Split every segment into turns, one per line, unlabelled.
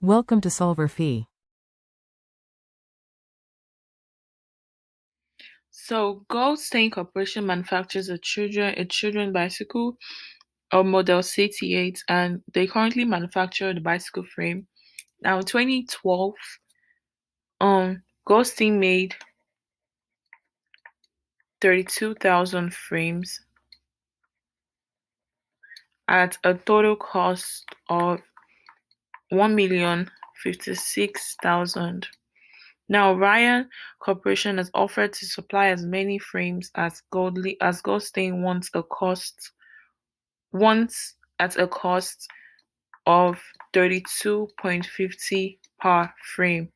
Welcome to solverfy.
So Goldstein Corporation manufactures a children bicycle, a model CT8, and they currently manufacture the bicycle frame. Now in 2012, Goldstein made 32,000 frames at a total cost of 1,056,000. Now Ryan Corporation has offered to supply as many frames as Goldstein wants at a cost of 32.50 per frame.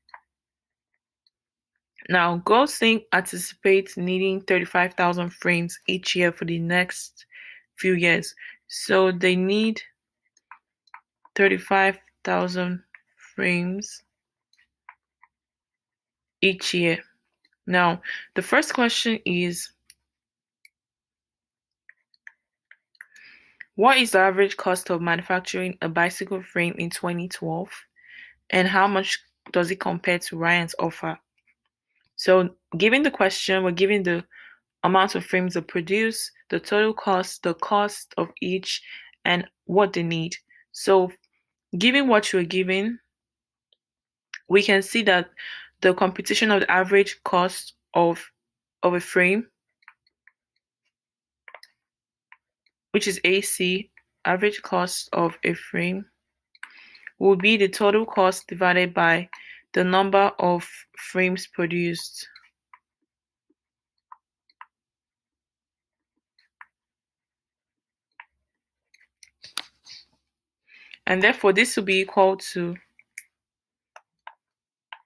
Now, Goldstein anticipates needing 35,000 frames each year for the next few years. So they need 35,000 frames each year. Now, the first question is, what is the average cost of manufacturing a bicycle frame in 2012? And how much does it compare to Ryan's offer? So, given the question, we're given the amount of frames they produce, the total cost, the cost of each, and what they need. So, given what you're given, we can see that the computation of the average cost of a frame, which is AC, average cost of a frame, will be the total cost divided by the number of frames produced. And therefore, this will be equal to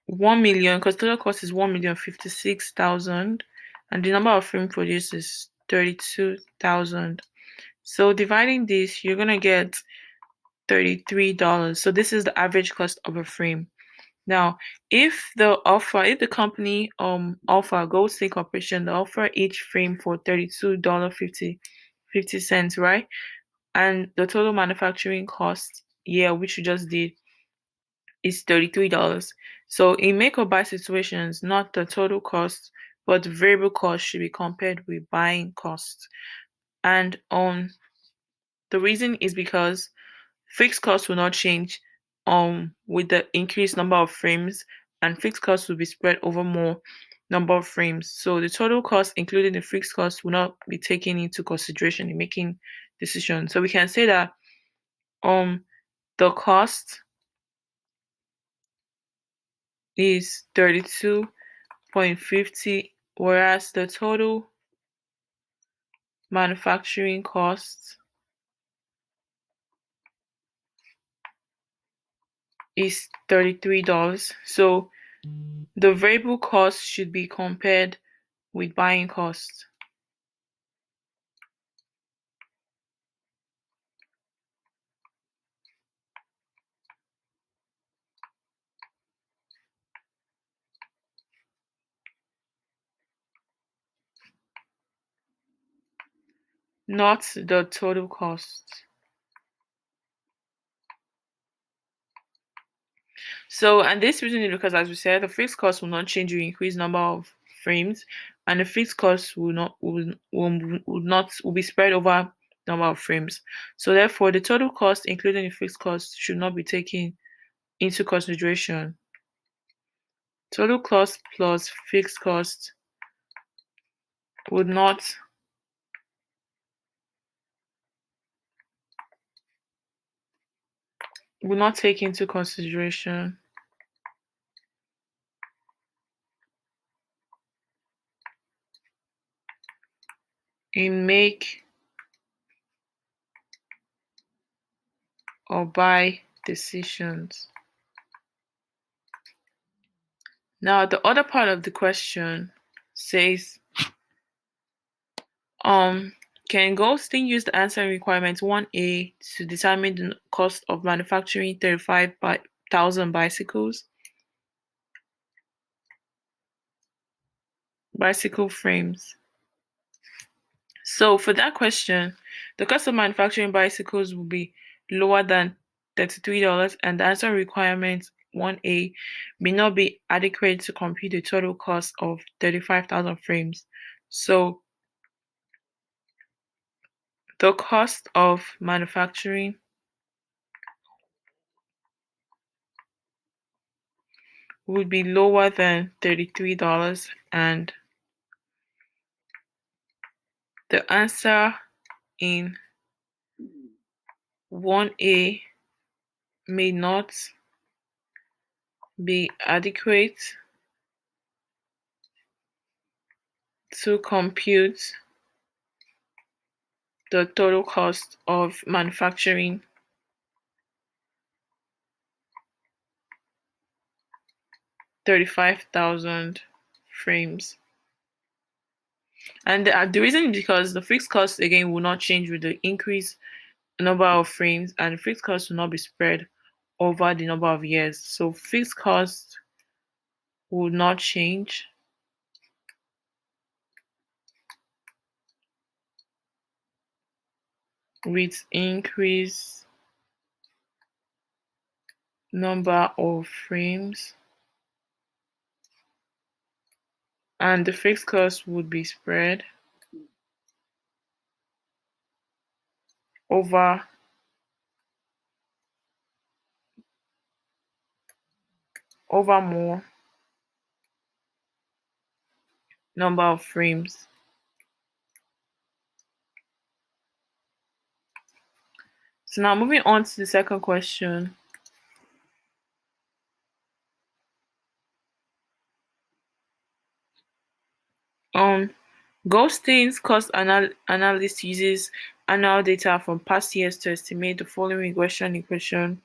1 million, because total cost is 1,056,000, and the number of frame produced is 32,000. So dividing this, you're gonna get $33. So this is the average cost of a frame. Now, if the company offer Goldstein Corporation, they offer each frame for $32.50, right? And the total manufacturing cost, which we just did, is $33. So in make or buy situations, not the total cost, but the variable cost should be compared with buying cost. And the reason is because fixed costs will not change with the increased number of frames, and fixed costs will be spread over more number of frames. So the total cost, including the fixed cost, will not be taken into consideration in making decisions. So we can say that the cost is 32.50, whereas the total manufacturing cost is $33. So the variable cost should be compared with buying cost. Not the total cost. So, and this reason is because, as we said, the fixed cost will not change with increased number of frames, and the fixed cost will be spread over number of frames. So, therefore, the total cost, including the fixed cost, should not be taken into consideration. Total cost plus fixed cost would not take into consideration in make or buy decisions. Now, the other part of the question says, can Goldstein use the answering requirement 1A to determine the cost of manufacturing 35,000 bicycle frames? So for that question, the cost of manufacturing bicycles will be lower than $33, and the answer requirement 1A may not be adequate to compute the total cost of 35,000 frames. So the cost of manufacturing would be lower than $33, and the answer in 1A may not be adequate to compute the total cost of manufacturing 35,000 frames. And the reason is because the fixed cost again will not change with the increased number of frames, and the fixed cost will not be spread over the number of years. So fixed cost will not change with increased number of frames, and the fixed cost would be spread over more number of frames. So now moving on to the second question. Goldstein's cost analyst uses annual data from past years to estimate the following regression equation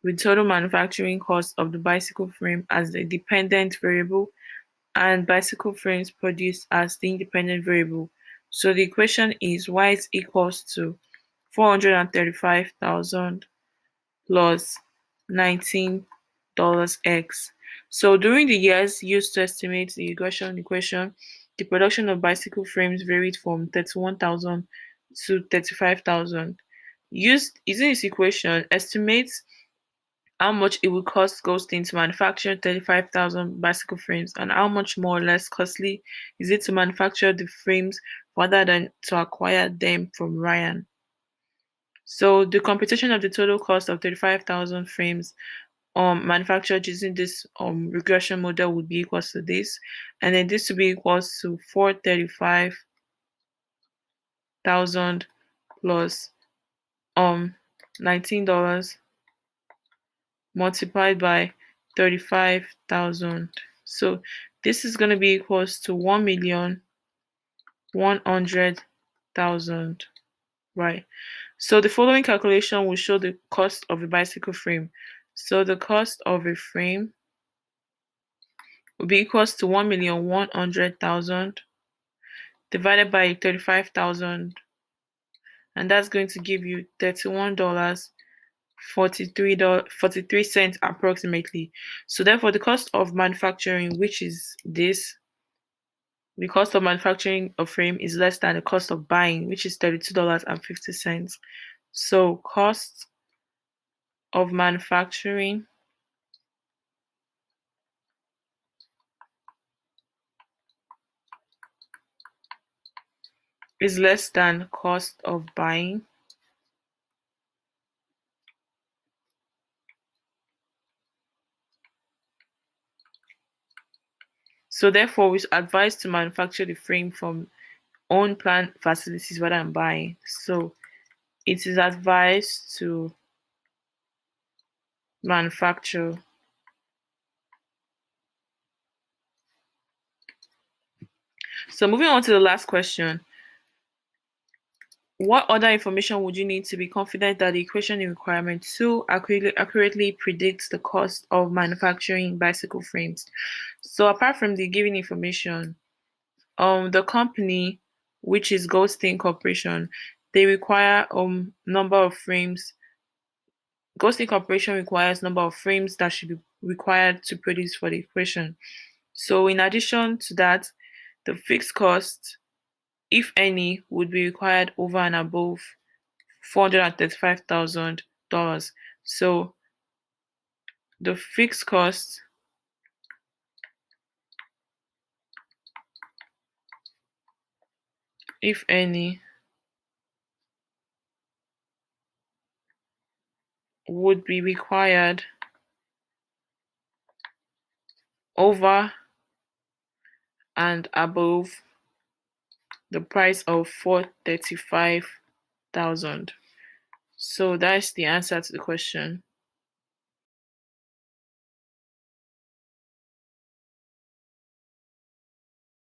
with total manufacturing cost of the bicycle frame as the dependent variable and bicycle frames produced as the independent variable. So the equation is y is equals to 435,000 plus $19x. So during the years used to estimate the regression equation, the production of bicycle frames varied from 31,000 to 35,000. Using this equation, estimate how much it would cost Goldstein to manufacture 35,000 bicycle frames and how much more or less costly is it to manufacture the frames rather than to acquire them from Ryan. So the computation of the total cost of 35,000 frames manufactured using this regression model would be equals to this, and then this would be equals to 435,000 plus $19 multiplied by 35,000. So this is going to be equals to 1,100,000, right? So the following calculation will show the cost of a bicycle frame. So the cost of a frame will be equals to 1,100,000 divided by 35,000, and that's going to give you $31.43 approximately. So therefore the cost of manufacturing, which is this, the cost of manufacturing a frame is less than the cost of buying, which is $32.50. So cost of manufacturing is less than cost of buying. So therefore, we advise to manufacture the frame from own plant facilities rather than buying. So it is advised to manufacture. So moving on to the last question. What other information would you need to be confident that the equation in requirement 2 accurately predicts the cost of manufacturing bicycle frames? So apart from the given information, the company, which is Goldstein Corporation, they require number of frames. Goldstein Corporation requires number of frames that should be required to produce for the equation. So in addition to that, the fixed cost, if any, would be required over and above $435,000. So the fixed cost if any would be required over and above the price of 435,000. So that's the answer to the question.